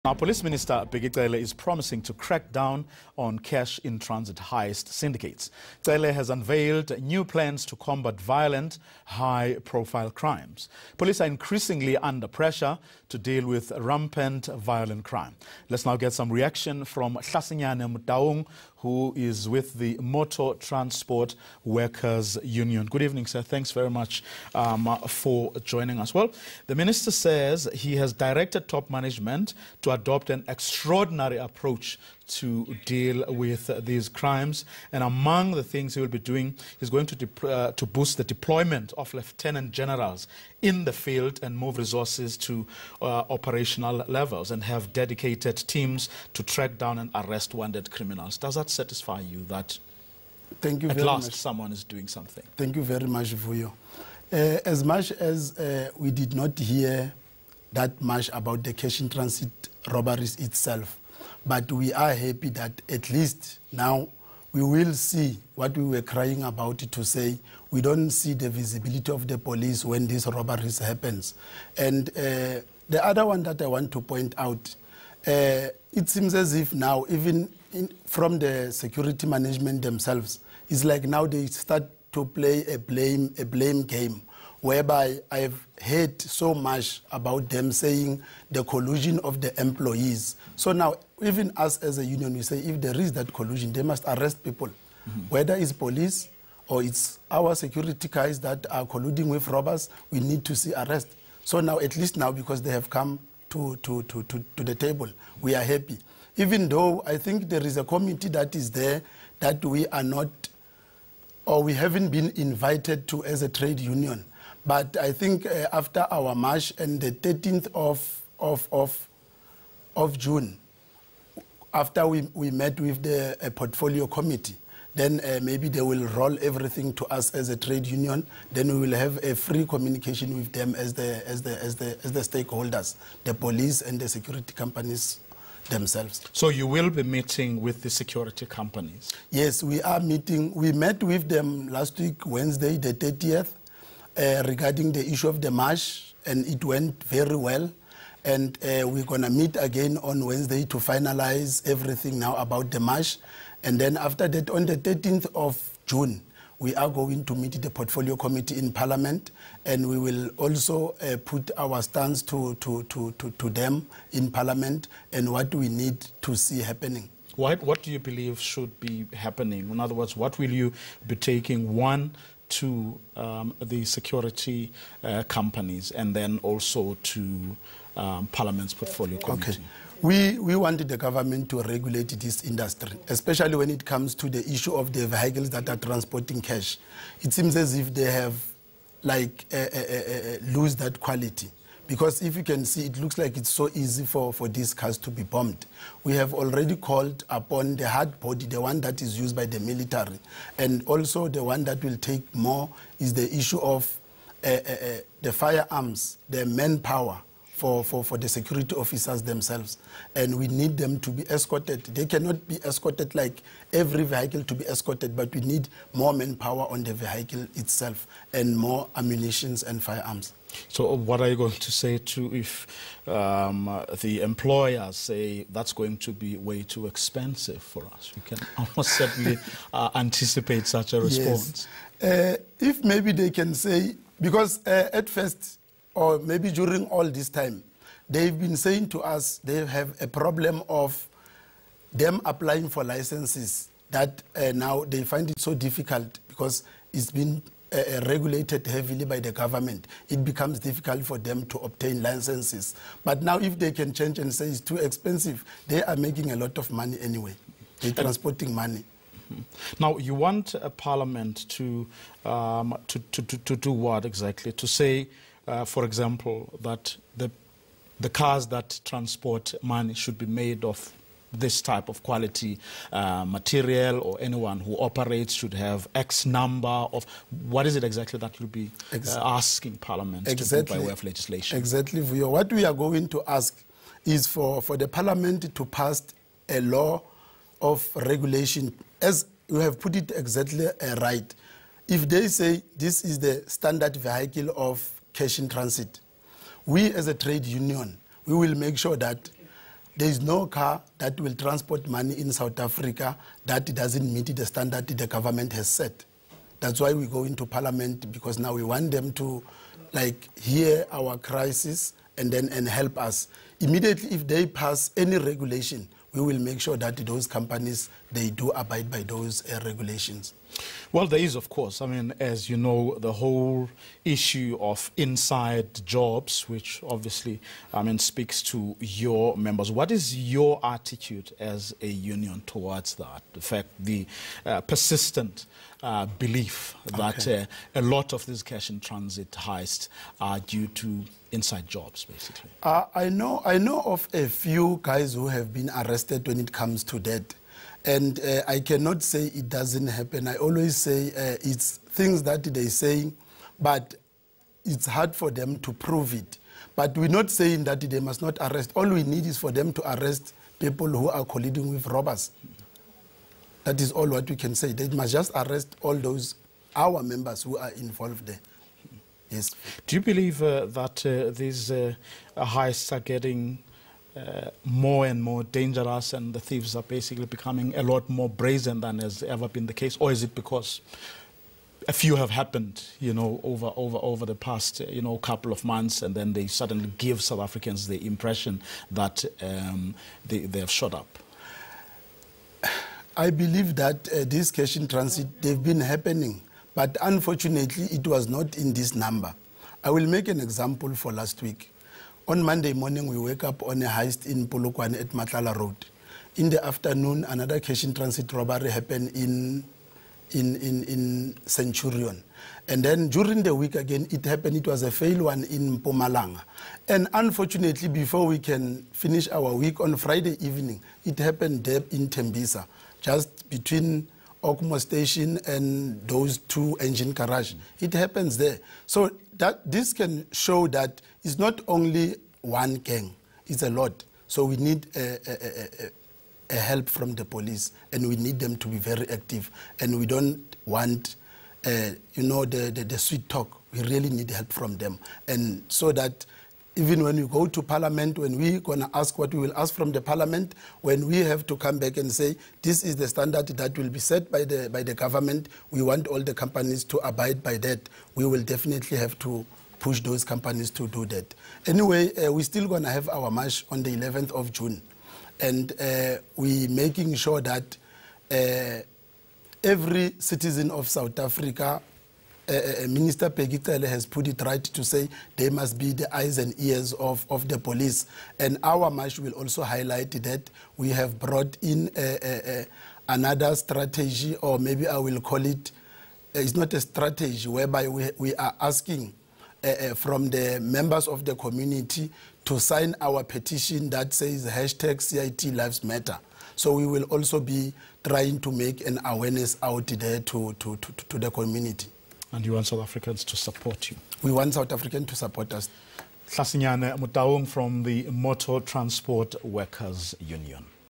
Now, Police Minister Bheki Cele is promising to crack down on cash-in-transit heist syndicates. Cele has unveiled new plans to combat violent, high-profile crimes. Police are increasingly under pressure to deal with rampant violent crime. Let's now get some reaction from Hlasinyane Motaung, who is with the Motor Transport Workers Union. Good evening, sir. Thanks very much for joining us. Well, the minister says he has directed top management to adopt an extraordinary approach to deal with these crimes. And among the things he will be doing, he's going to boost the deployment of lieutenant generals in the field and move resources to operational levels and have dedicated teams to track down and arrest wanted criminals. Does that satisfy you that Thank you at very last much. Someone is doing something? Thank you very much, Vuyo. As much as we did not hear that much about the cash-in-transit robberies itself, but we are happy that at least now we will see what we were crying about to say we don't see the visibility of the police when these robberies happens. And the other one that I want to point out, it seems as if now even from the security management themselves, it's like now they start to play a blame game, whereby I've heard so much about them saying the collusion of the employees. So now, even us as a union, we say if there is that collusion, they must arrest people, whether it's police or it's our security guys that are colluding with robbers, we need to see arrest. So now, at least now, because they have come to the table, we are happy. Even though I think there is a committee that is there that we are not, or we haven't been invited to as a trade union. But I think after our march and the 13th of June, after we met with the portfolio committee, then maybe they will roll everything to us as a trade union. Then we will have a free communication with them as the stakeholders, the police and the security companies themselves. So you will be meeting with the security companies? Yes, we are meeting. We met with them last week, Wednesday, the 30th, regarding the issue of the march, and it went very well. And we're going to meet again on Wednesday to finalize everything now about the march. And then after that, on the 13th of June, we are going to meet the portfolio committee in Parliament, and we will also put our stance to them in Parliament and what we need to see happening. What do you believe should be happening? In other words, what will you be taking, one, to the security companies and then also to Parliament's portfolio committee? Okay. We wanted the government to regulate this industry, especially when it comes to the issue of the vehicles that are transporting cash. It seems as if they have like lose that quality. Because if you can see, it looks like it's so easy for these cars to be bombed. We have already called upon the hard body, the one that is used by the military. And also the one that will take more is the issue of the firearms, the manpower for the security officers themselves. And we need them to be escorted. They cannot be escorted like every vehicle to be escorted, but we need more manpower on the vehicle itself and more ammunitions and firearms. So what are you going to say to if the employers say that's going to be way too expensive for us? We can almost certainly anticipate such a response. Yes. If maybe they can say, because at first, or maybe during all this time, they've been saying to us they have a problem of them applying for licenses that now they find it so difficult because it's been regulated heavily by the government. It becomes difficult for them to obtain licenses. But now if they can change and say it's too expensive, they are making a lot of money anyway. They're transporting money. Now, you want a Parliament to do what exactly? To say, for example, that the cars that transport money should be made of this type of quality material, or anyone who operates should have X number of... What is it exactly that you'll be asking Parliament to do by way of legislation? Exactly, Vuyo. What we are going to ask is for the Parliament to pass a law of regulation, as you have put it exactly right. If they say this is the standard vehicle of cash in transit, we as a trade union, we will make sure that there is no car that will transport money in South Africa that doesn't meet the standard the government has set. That's why we go into Parliament, because now we want them to hear our crisis and help us. Immediately, if they pass any regulation, we will make sure that those companies, they do abide by those regulations. Well, there is, of course. I mean, as you know, the whole issue of inside jobs, which obviously, speaks to your members. What is your attitude as a union towards that? The fact, the persistent belief that a lot of these cash in transit heists are due to inside jobs, basically. I know of a few guys who have been arrested when it comes to that. And I cannot say it doesn't happen. I always say it's things that they say, but it's hard for them to prove it. But we're not saying that they must not arrest. All we need is for them to arrest people who are colluding with robbers. That is all what we can say. They must just arrest all those, our members who are involved there. Yes. Do you believe that these heists are getting more and more dangerous and the thieves are basically becoming a lot more brazen than has ever been the case? Or is it because a few have happened, over the past, couple of months, and then they suddenly give South Africans the impression that they have shot up? I believe that this cash in transit, they've been happening, but unfortunately it was not in this number. I will make an example for last week. On Monday morning, we wake up on a heist in Polokwane at Matlala Road. In the afternoon, another cash in transit robbery happened in Centurion. And then during the week again, it happened, it was a failed one in Mpumalanga. And unfortunately, before we can finish our week on Friday evening, it happened there in Tembisa, just between Okumo Station and those two engine garage. It happens there. So this can show that it's not only one gang, it's a lot. So we need a help from the police, and we need them to be very active. And we don't want, the sweet talk. We really need help from them. And so that even when we go to Parliament, when we're going to ask what we will ask from the Parliament, when we have to come back and say, this is the standard that will be set by the government, we want all the companies to abide by that, we will definitely have to push those companies to do that. Anyway, we're still going to have our march on the 11th of June. And we're making sure that every citizen of South Africa, Minister Bheki Cele has put it right to say they must be the eyes and ears of the police. And our march will also highlight that we have brought in another strategy, or maybe I will call it, it's not a strategy, whereby we are asking from the members of the community to sign our petition that says #CIT Lives Matter. So we will also be trying to make an awareness out there to the community. And you want South Africans to support you? We want South Africans to support us. Hlasinyane Motaung from the Motor Transport Workers Union.